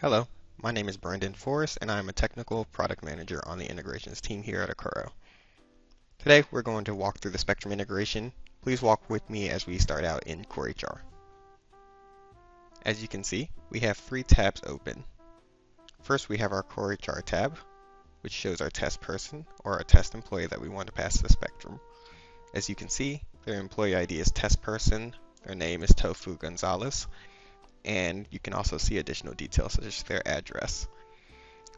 Hello, my name is Brendan Forrest and I am a technical product manager on the integrations team here at Akuro. Today we're going to walk through the Spectrum integration. Please walk with me as we start out in Core HR. As you can see, we have three tabs open. First we have our Core HR tab, which shows our test person or our test employee that we want to pass to the Spectrum. As you can see, their employee ID is test person, their name is Tofu Gonzalez, and you can also see additional details such as their address.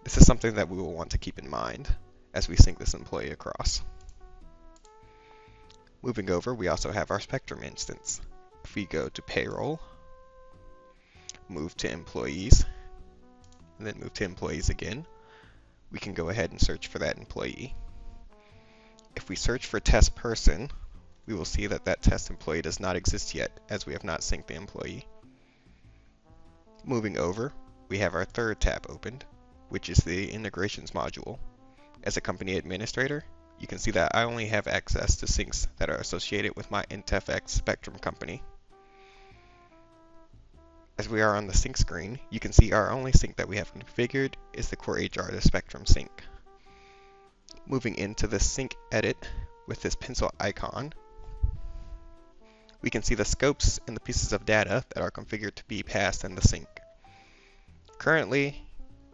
This is something that we will want to keep in mind as we sync this employee across. Moving over, we also have our Spectrum instance. If we go to Payroll, move to Employees, and then move to Employees again, we can go ahead and search for that employee. If we search for Test Person, we will see that that test employee does not exist yet as we have not synced the employee. Moving over, we have our third tab opened, which is the Integrations module. As a company administrator, you can see that I only have access to syncs that are associated with my IntFX Spectrum company. As we are on the sync screen, you can see our only sync that we have configured is the Core HR to Spectrum sync. Moving into the sync edit with this pencil icon, we can see the scopes and the pieces of data that are configured to be passed in the sync. Currently,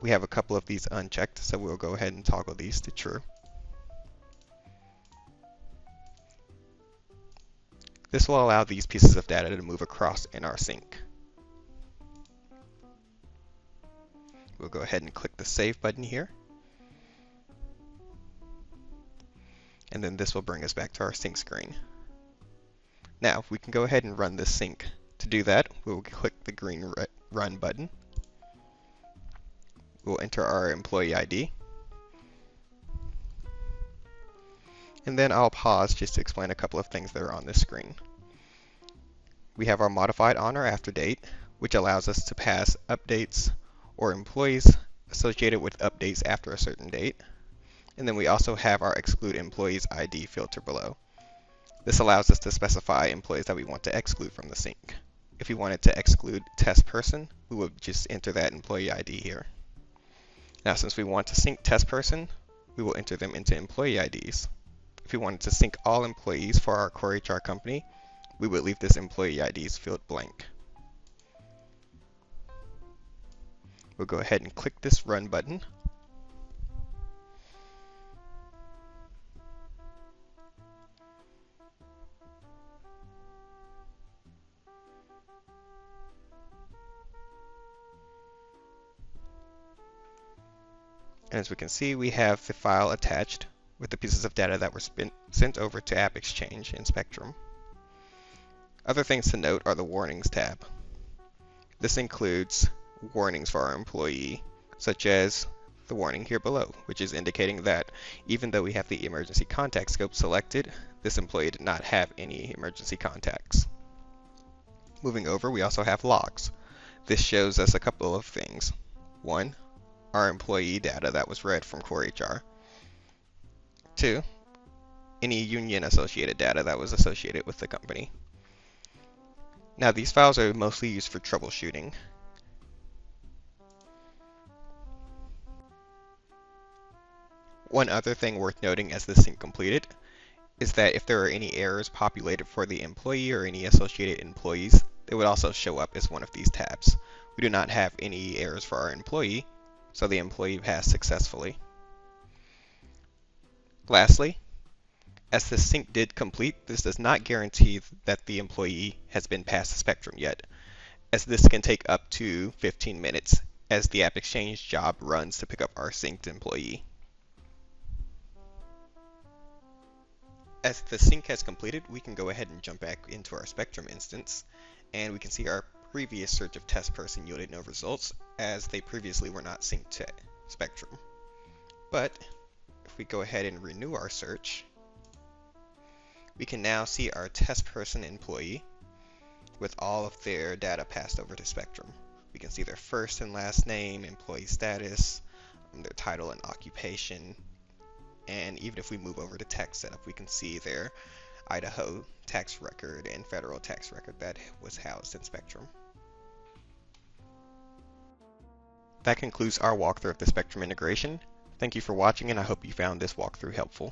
we have a couple of these unchecked, so we'll go ahead and toggle these to true. This will allow these pieces of data to move across in our sync. We'll go ahead and click the Save button here. And then this will bring us back to our sync screen. Now, we can go ahead and run this sync. To do that, we will click the green Run button. We'll enter our employee ID. And then I'll pause just to explain a couple of things that are on this screen. We have our modified on or after date, which allows us to pass updates or employees associated with updates after a certain date. And then we also have our exclude employees ID filter below. This allows us to specify employees that we want to exclude from the sync. If we wanted to exclude test person, we would just enter that employee ID here. Now, since we want to sync test person, we will enter them into employee IDs. If we wanted to sync all employees for our Core HR company, we would leave this employee IDs field blank. We'll go ahead and click this Run button. And as we can see, we have the file attached with the pieces of data that were sent over to AppExchange in Spectrum. Other things to note are the Warnings tab. This includes warnings for our employee, such as the warning here below, which is indicating that even though we have the emergency contact scope selected, this employee did not have any emergency contacts. Moving over, we also have logs. This shows us a couple of things. One, our employee data that was read from Core HR. Two, any union associated data that was associated with the company. Now, these files are mostly used for troubleshooting. One other thing worth noting as the sync completed is that if there are any errors populated for the employee or any associated employees, they would also show up as one of these tabs. We do not have any errors for our employee, so the employee passed successfully. Lastly, as the sync did complete, this does not guarantee that the employee has been passed the Spectrum yet, as this can take up to 15 minutes as the AppExchange job runs to pick up our synced employee. As the sync has completed, we can go ahead and jump back into our Spectrum instance, and we can see our previous search of test person yielded no results, as they previously were not synced to Spectrum. But if we go ahead and renew our search, we can now see our test person employee with all of their data passed over to Spectrum. We can see their first and last name, employee status, their title and occupation, and even if we move over to tax setup, we can see their Idaho tax record and federal tax record that was housed in Spectrum. that concludes our walkthrough of the Spectrum integration. Thank you for watching, and I hope you found this walkthrough helpful.